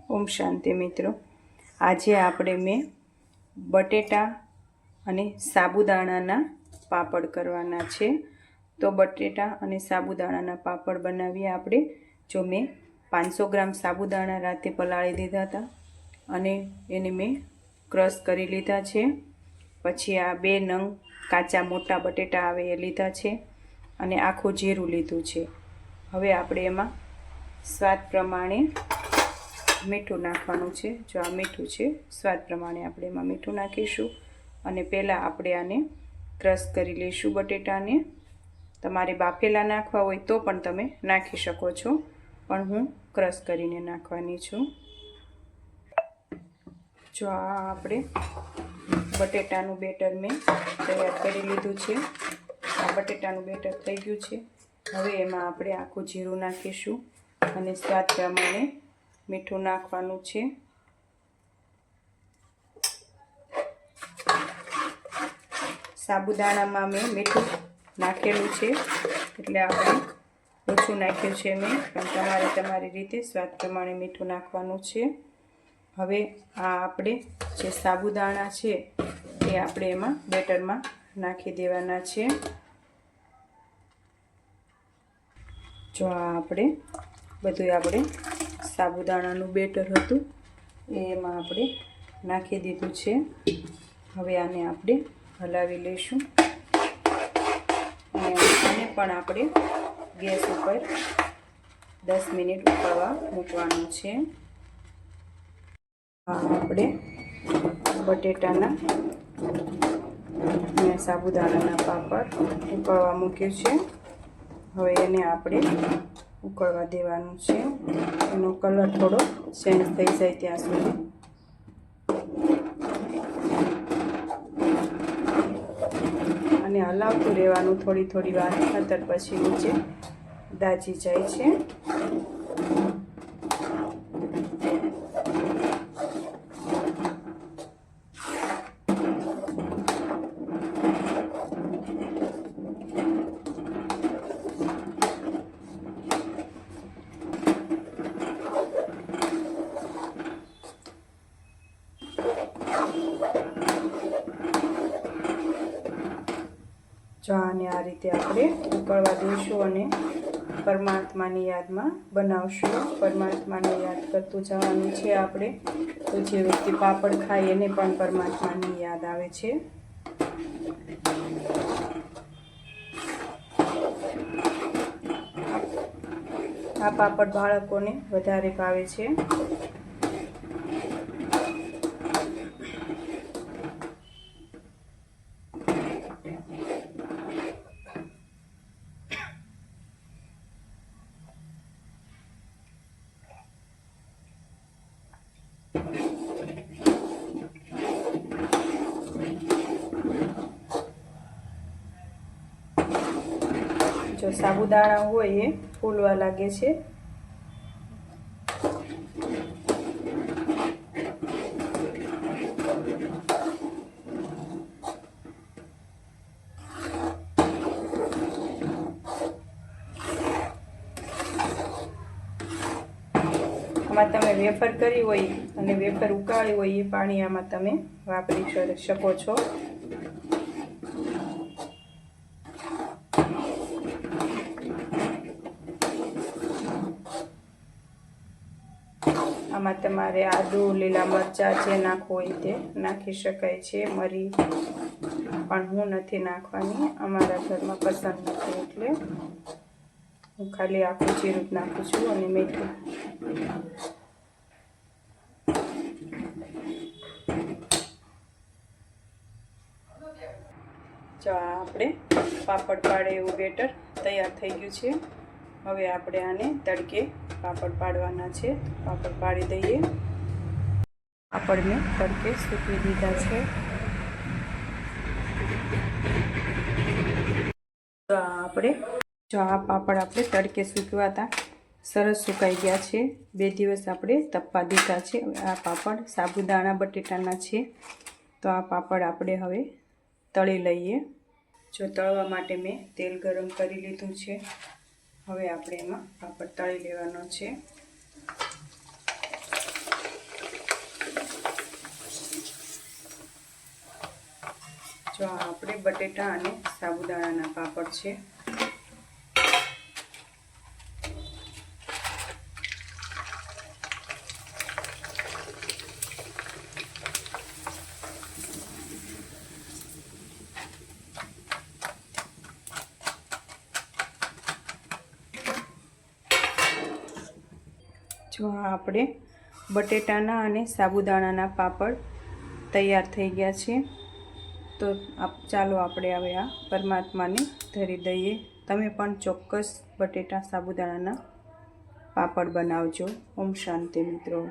ઓમ શાંતિ મિત્રો। આજે આપણે મેં બટેટા અને સાબુદાણાના પાપડ કરવાના છે। તો બટેટા અને સાબુદાણાના પાપડ બનાવીએ આપણે। જો મેં 500 ગ્રામ સાબુદાણા રાતે પલાળી દીધા હતા અને એને મેં ક્રશ કરી લીધા છે। પછી આ 2 નંગ કાચા મોટા બટેટા આવે એ લીધા છે અને આખું જીરું લીધું છે। હવે આપણે એમાં સ્વાદ પ્રમાણે મીઠું નાખવાનું છે। જો આ મીઠું છે, સ્વાદ પ્રમાણે આપણે એમાં મીઠું નાખીશું અને પહેલાં આપણે આને ક્રશ કરી લઈશું બટેટાને। તમારે બાફેલા નાખવા હોય તો પણ તમે નાખી શકો છો, પણ હું ક્રશ કરીને નાખવાની છું। જો આ આપણે બટેટાનું બેટર મેં તૈયાર કરી લીધું છે। આ બટેટાનું બેટર થઈ ગયું છે। હવે એમાં આપણે આખું જીરું નાખીશું અને સ્વાદ પ્રમાણે મીઠું નાખવાનું છે। સાબુદાણામાં મેં મીઠું નાખેલું છે એટલે આપણે ઓછું નાખ્યું છે મેં, પણ તમારે તમારી રીતે સ્વાદ પ્રમાણે મીઠું નાખવાનું છે। હવે આ આપણે જે સાબુદાણા છે એ આપણે એમાં બેટરમાં નાખી દેવાના છે। જો આ આપણે સાબુદાણાનું બેટર હતું એ એમાં આપણે નાખી દીધું છે। હવે આને આપણે હલાવી લઈશું અને આને પણ આપણે ગેસ ઉપર 10 મિનિટ ઉકળવા મૂકવાનું છે। આપણે બટેટાના અને સાબુદાણાના પાપડ ઉકળવા મૂક્યું છે। હવે એને આપણે ઉકળવા દેવાનું છે, એનો કલર થોડો ચેન્જ થઈ જાય ત્યાં સુધી। અને હલાવતું રહેવાનું થોડી થોડી વાર, નહીંતર પછી નીચે દાજી જાય છે। જો આને આ રીતે આપણે ઉકળવા દઈશું અને પરમાત્માની યાદમાં બનાવશું। પરમાત્માને યાદ કરતું જવાનું છે આપણે, તો જે વ્યક્તિ પાપડ ખાય એને પણ પરમાત્માની યાદ આવે છે। આ પાપડ બાળકોને વધારે ભાવે છે। જો સાબુદાણા હોય એ ફૂલવા લાગે છે, આમાં તમે વેફર કરી હોય અને વેફર ઉકાળી હોય એ પાણી આમાં તમે વાપરી શકો છો। આમાં તમારે આદુ, લીલા મરચાં જે નાખવું હોય તે નાખી શકાય છે। મરી પણ હું નથી નાખવાની, અમારા ઘરમાં પસંદ નથી, એટલે હું ખાલી આખું જીરું જ નાખું છું અને મીઠું। જો આપણે પાપડ પાડે એવું બેટર તૈયાર થઈ ગયું છે। હવે આપણે આને તડકે પાપડ પાડવાના છે। પાપડ પાડી દઈએ। પાપડ મેં તડકે સૂકવી દીધા છે। જો આ પાપડ આપણે તડકે સૂકવ્યા હતા, સરસ સુકાઈ ગયા છે। 2 દિવસ આપણે તપવા દીધા છે। હવે આ પાપડ સાબુદાણા બટેટાના છે, તો આ પાપડ આપણે હવે તળી લઈએ। જો તળવા માટે મેં તેલ ગરમ કરી લીધું છે। હવે આપણે એમાં પાપડ તળી લેવાનો છે। જો આપણે બટેટા અને સાબુદાણાના પાપડ છે. જો આપણે બટેટાના અને સાબુદાણાના પાપડ તૈયાર થઈ ગયા છે. તો ચાલો આપણે હવે આ પરમાત્માને ધરી દઈએ. તમે પણ ચોક્કસ બટેટા સાબુદાણાના પાપડ બનાવજો. ઓમ શાંતિ મિત્રો.